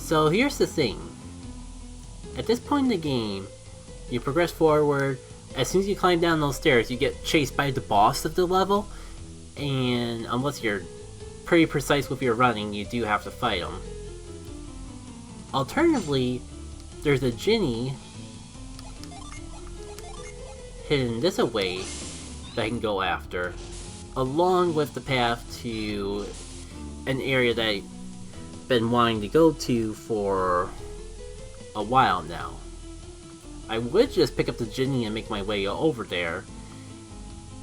So here's the thing. At this point in the game, you progress forward. As soon as you climb down those stairs, you get chased by the boss of the level. And unless you're pretty precise with your running, you do have to fight them. Alternatively, there's a Djinni hidden this away that I can go after, along with the path to an area that I've been wanting to go to for a while now. I would just pick up the Djinni and make my way over there.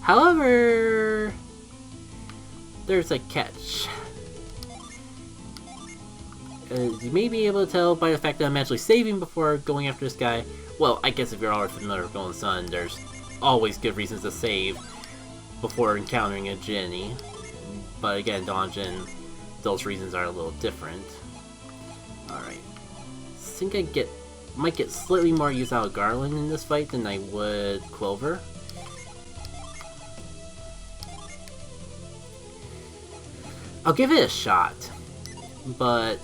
However, there's a catch. You may be able to tell by the fact that I'm actually saving before going after this guy. Well, I guess if you're already familiar with Golden Sun, there's always good reasons to save before encountering a Djinni. But again, Dawn of Djinn, those reasons are a little different. Alright. I think I might get slightly more use out of Garland in this fight than I would Clover. I'll give it a shot, but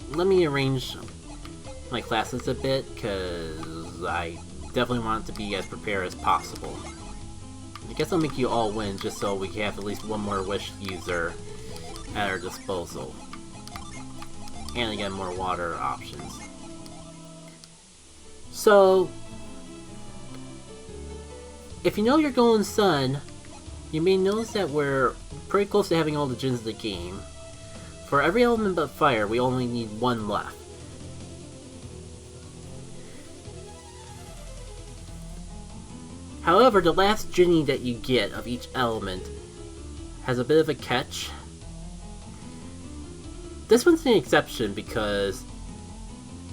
let me arrange my classes a bit, because I definitely want to be as prepared as possible. I guess I'll make you all win just so we can have at least one more wish user at our disposal. And again, more water options. So, if you know you're Golden Sun, you may notice that we're pretty close to having all the Djinns of the game. For every element but fire, we only need one left. However, the last Djinni that you get of each element has a bit of a catch. This one's an exception because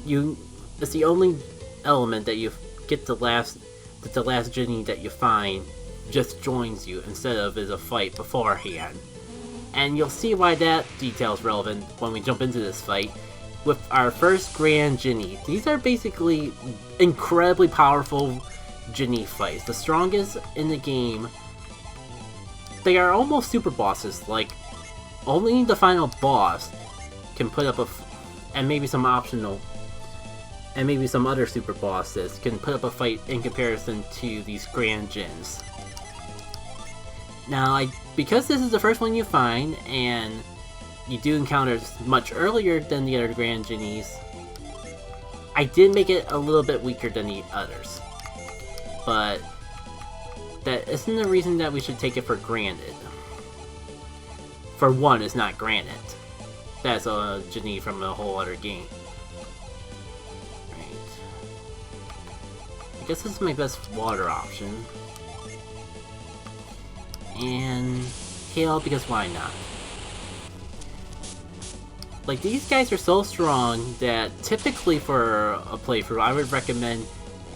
it's the only element that you get the last Djinni that you find just joins you instead of is a fight beforehand. And you'll see why that detail is relevant when we jump into this fight with our first Grand Djinn. These are basically incredibly powerful Djinn fights, the strongest in the game. They are almost super bosses, like only the final boss can put up and maybe some optional, and maybe some other super bosses can put up a fight in comparison to these Grand Djinns. Now, because this is the first one you find, and you do encounter it much earlier than the other Grand Djinnis, I did make it a little bit weaker than the others. But that isn't the reason that we should take it for granted. For one, it's not granted. That's a Djinni from a whole other game. Right. I guess this is my best water option. And Hail, because why not? Like, these guys are so strong that typically for a playthrough, I would recommend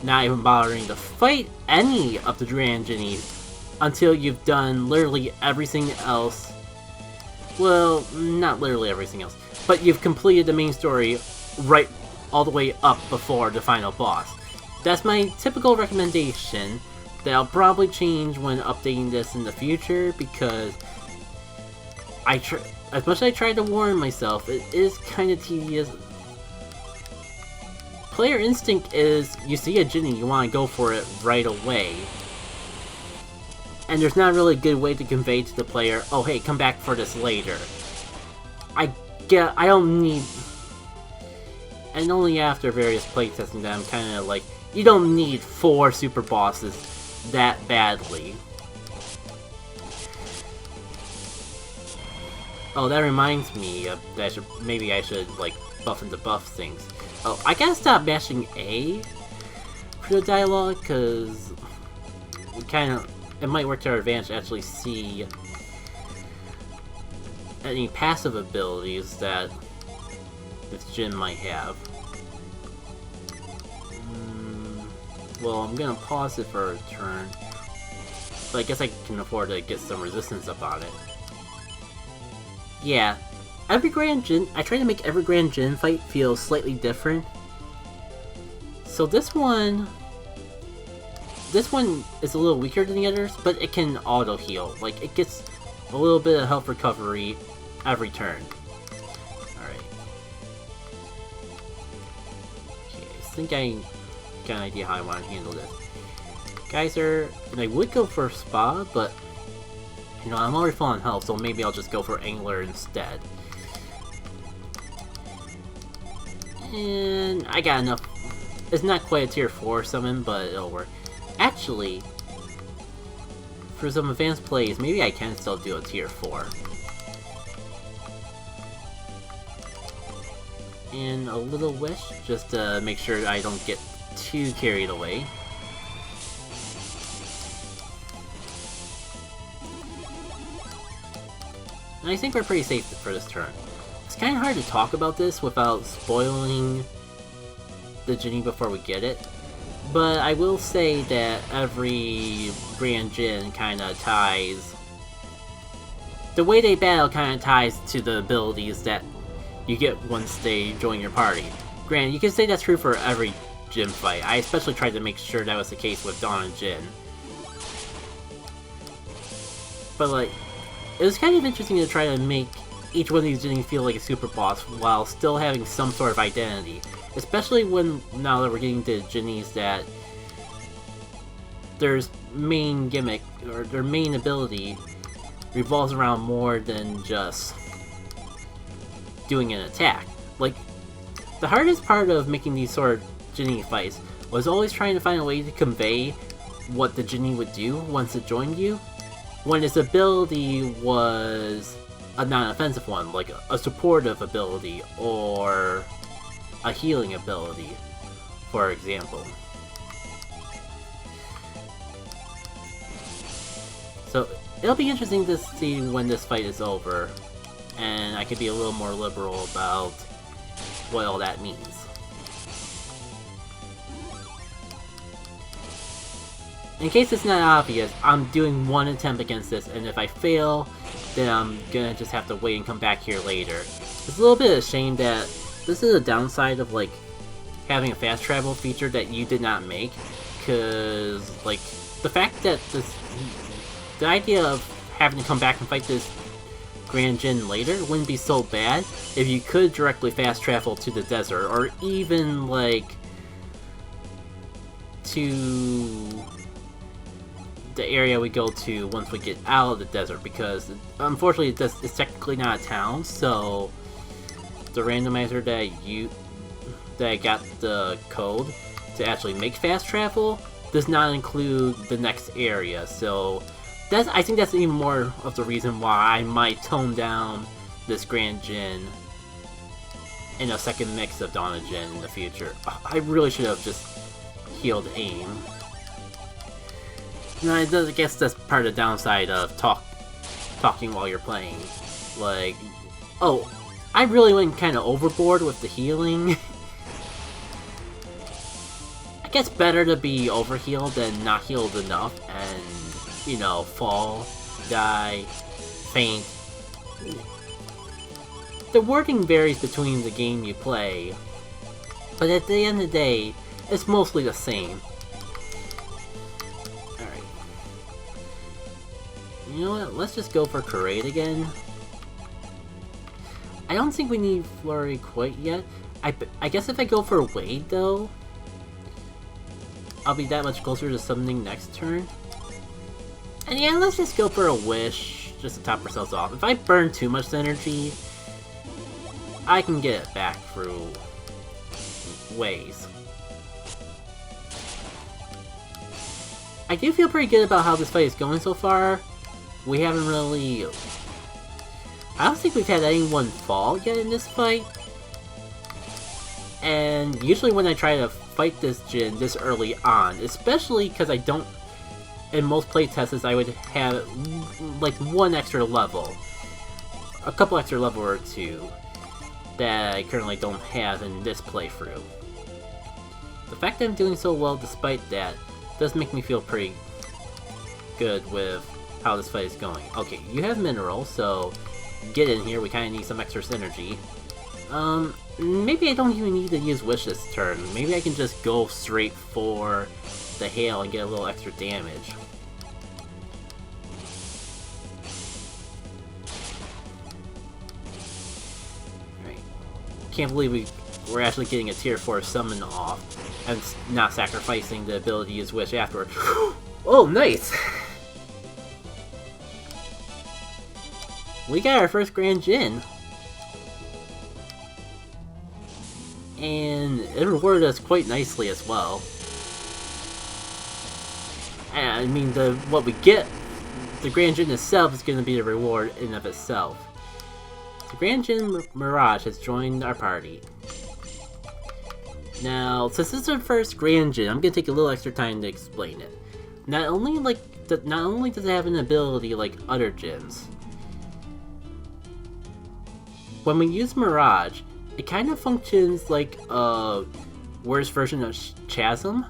not even bothering to fight any of the Grand Djinnis until you've done literally everything else. Well, not literally everything else, but you've completed the main story right all the way up before the final boss. That's my typical recommendation. That'll probably change when updating this in the future, because as much as I try to warn myself, it is kind of tedious. Player instinct is, you see a Djinni, you want to go for it right away. And there's not really a good way to convey to the player, oh hey, come back for this later. I don't need... And only after various playtesting that I'm kind of like, you don't need 4 super bosses that badly. Oh, that reminds me that maybe I should like buff and debuff things. Oh, I gotta stop mashing A for the dialogue, because it might work to our advantage to actually see any passive abilities that this Djinn might have. Well, I'm gonna pause it for a turn, but I guess I can afford to get some resistance up on it. Yeah, every Grand Djinn, I try to make every Grand Djinn fight feel slightly different. So this one is a little weaker than the others, but it can auto heal. Like, it gets a little bit of health recovery every turn. think I got an idea how I want to handle this. Geyser, and I would go for Spa, but you know, I'm already full on health, so maybe I'll just go for Angler instead. And I got enough. It's not quite a tier 4 summon, but it'll work. Actually, for some advanced plays, maybe I can still do a tier 4. And a little wish, just to make sure I don't get too carried away. And I think we're pretty safe for this turn. It's kind of hard to talk about this without spoiling the Djinn before we get it. But I will say that every Grand Djinn kind of ties... The way they battle kind of ties to the abilities that you get once they join your party. Granted, you can say that's true for every Djinn fight. I especially tried to make sure that was the case with Dawn of Djinn. But like, it was kind of interesting to try to make each one of these Djinn feel like a super boss while still having some sort of identity. Especially now that we're getting to Djinnies that their main gimmick, or their main ability, revolves around more than just doing an attack. Like, the hardest part of making these sort of Djinn fights was always trying to find a way to convey what the Djinn would do once it joined you, when its ability was a non-offensive one, like a supportive ability or a healing ability, for example. So it'll be interesting to see when this fight is over, and I could be a little more liberal about what all that means. In case it's not obvious, I'm doing one attempt against this, and if I fail, then I'm gonna just have to wait and come back here later. It's a little bit of a shame that this is a downside of like having a fast travel feature that you did not make, because like the fact that the idea of having to come back and fight this Grand Djinn later wouldn't be so bad if you could directly fast travel to the desert, or even like to the area we go to once we get out of the desert, because unfortunately it's technically not a town, so the randomizer that I got the code to actually make fast travel does not include the next area. So I think that's even more of the reason why I might tone down this Grand Djinn in a second mix of Dawn of Djinn in the future. I really should have just healed aim. And I guess that's part of the downside of talking while you're playing. Like, oh, I really went kind of overboard with the healing. I guess better to be overhealed than not healed enough and, you know, fall, die, faint. The wording varies between the game you play, but at the end of the day, it's mostly the same. Alright. You know what, let's just go for Parade again. I don't think we need Flurry quite yet. I guess if I go for Wade though, I'll be that much closer to summoning next turn. And yeah, let's just go for a Wish, just to top ourselves off. If I burn too much energy, I can get it back through ways. I do feel pretty good about how this fight is going so far. We haven't really... I don't think we've had anyone fall yet in this fight. And usually when I try to fight this Djinn this early on, especially because I don't... In most playtests, I would have like one extra level. A couple extra level or two that I currently don't have in this playthrough. The fact that I'm doing so well despite that does make me feel pretty good with how this fight is going. Okay, you have Mineral, so get in here, we kind of need some extra synergy. Maybe I don't even need to use Wish this turn. Maybe I can just go straight for the Hail and get a little extra damage. Alright. Can't believe we're actually getting a tier 4 summon off. and not sacrificing the ability to use Wish afterward. Oh, nice! We got our first Grand Djinn. And it rewarded us quite nicely as well. And I mean, what we get, the Grand Djinn itself is going to be the reward in of itself. The Grand Djinn Mirage has joined our party. Now, since this is our first Grand Djinn, I'm going to take a little extra time to explain it. Not only does it have an ability like other Djinns, when we use Mirage, it kind of functions like a worse version of Chasm,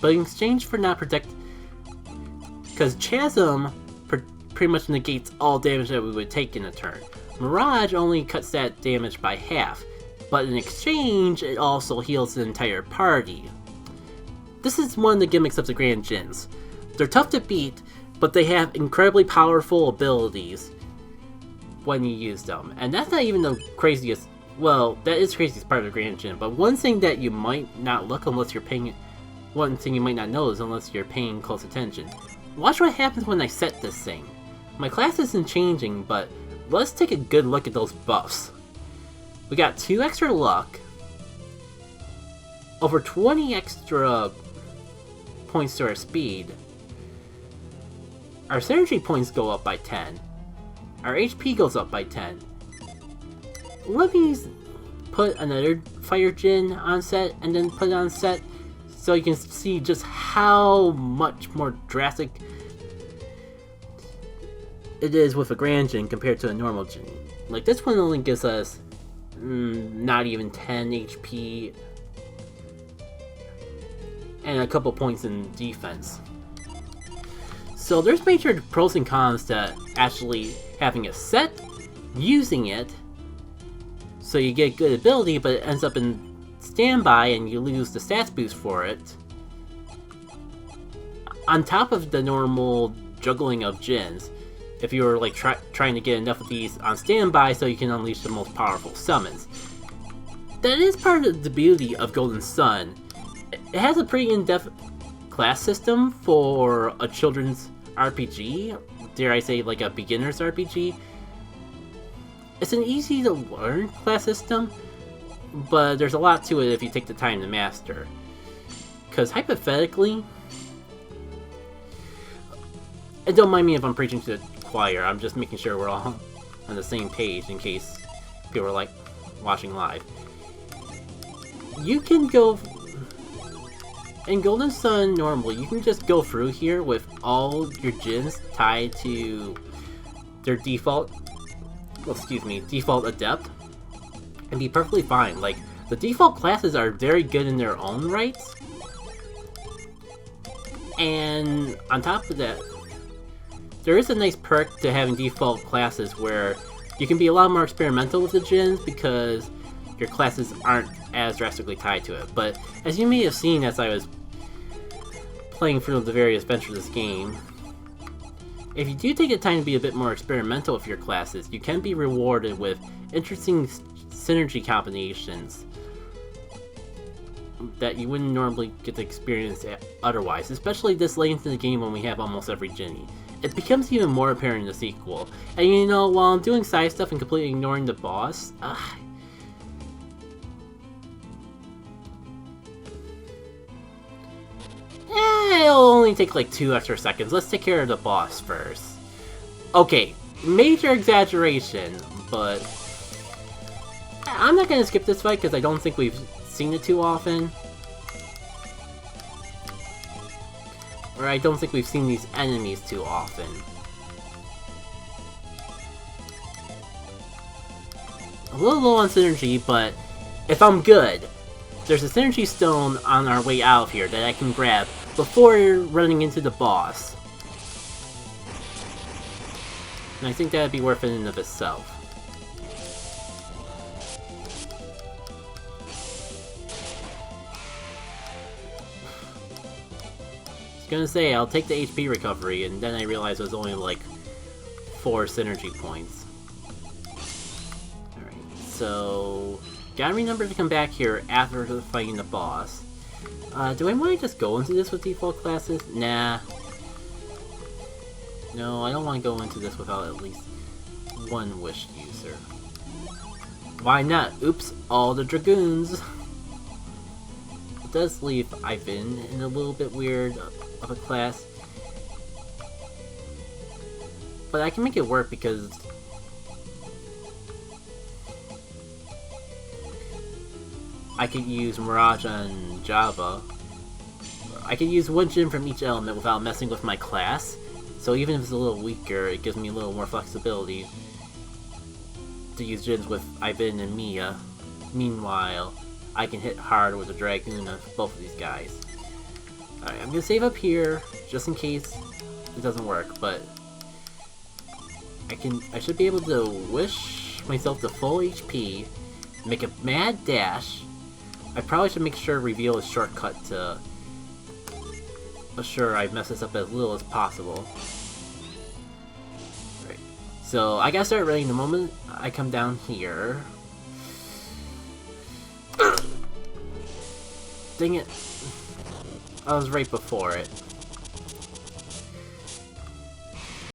but in exchange for not protect, because Chasm pretty much negates all damage that we would take in a turn. Mirage only cuts that damage by half, but in exchange, it also heals the entire party. This is one of the gimmicks of the Grand Djinns. They're tough to beat, but they have incredibly powerful abilities when you use them. And that's not even the craziest, well, that is the craziest part of the Grand Djinn, but one thing that you might not look unless you're paying, one thing you might not notice unless you're paying close attention. Watch what happens when I set this thing. My class isn't changing, but let's take a good look at those buffs. We got 2 extra luck, over 20 extra points to our speed, our synergy points go up by 10, our HP goes up by 10. Let me put another Fire Djinn on set and then put it on set so you can see just how much more drastic it is with a Grand Djinn compared to a normal Djinn. Like, this one only gives us not even 10 HP and a couple points in defense. So there's major pros and cons to actually having a set, using it, so you get good ability, but it ends up in standby and you lose the stats boost for it. On top of the normal juggling of Djinns, if you were like trying to get enough of these on standby so you can unleash the most powerful summons. That is part of the beauty of Golden Sun. It has a pretty in-depth class system for a children's RPG, dare I say like a beginner's RPG. It's an easy to learn class system, but there's a lot to it if you take the time to master. Because hypothetically, and don't mind me if I'm preaching to the choir, I'm just making sure we're all on the same page in case people are like watching live. You can go in Golden Sun normally, you can just go through here with all your Djinns tied to their default, default adept, and be perfectly fine. Like, the default classes are very good in their own rights, and on top of that, there is a nice perk to having default classes where you can be a lot more experimental with the Djinns because your classes aren't as drastically tied to it. But as you may have seen as I was playing through the various ventures of this game, if you do take the time to be a bit more experimental with your classes, you can be rewarded with interesting synergy combinations that you wouldn't normally get to experience otherwise, especially this late into the game when we have almost every Djinn. It becomes even more apparent in the sequel. And you know, while I'm doing side stuff and completely ignoring the boss, it'll only take like 2 extra seconds. Let's take care of the boss first. Okay, major exaggeration, but I'm not gonna skip this fight because I don't think we've seen it too often. Or I don't think we've seen these enemies too often. A little low on synergy, but if I'm good, there's a synergy stone on our way out of here that I can grab before running into the boss. And I think that'd be worth it in and of itself. I was gonna say, I'll take the HP recovery, and then I realized it was only like 4 synergy points. Alright, so gotta remember to come back here after fighting the boss. Do I want to just go into this with default classes? Nah. No, I don't want to go into this without at least one wish user. Why not? Oops, all the Dragoons! It does leave Ivan in a little bit weird of a class. But I can make it work because I could use Mirage on Java. I could use one Djinn from each element without messing with my class. So even if it's a little weaker, it gives me a little more flexibility to use Djinns with Ivan and Mia. Meanwhile, I can hit hard with a Dragoon of both of these guys. Alright, I'm gonna save up here, just in case it doesn't work, but I should be able to wish myself to full HP, make a mad dash. I probably should make sure reveal is shortcut to assure I mess this up as little as possible. Right. So I gotta start running the moment I come down here. Dang it. I was right before it.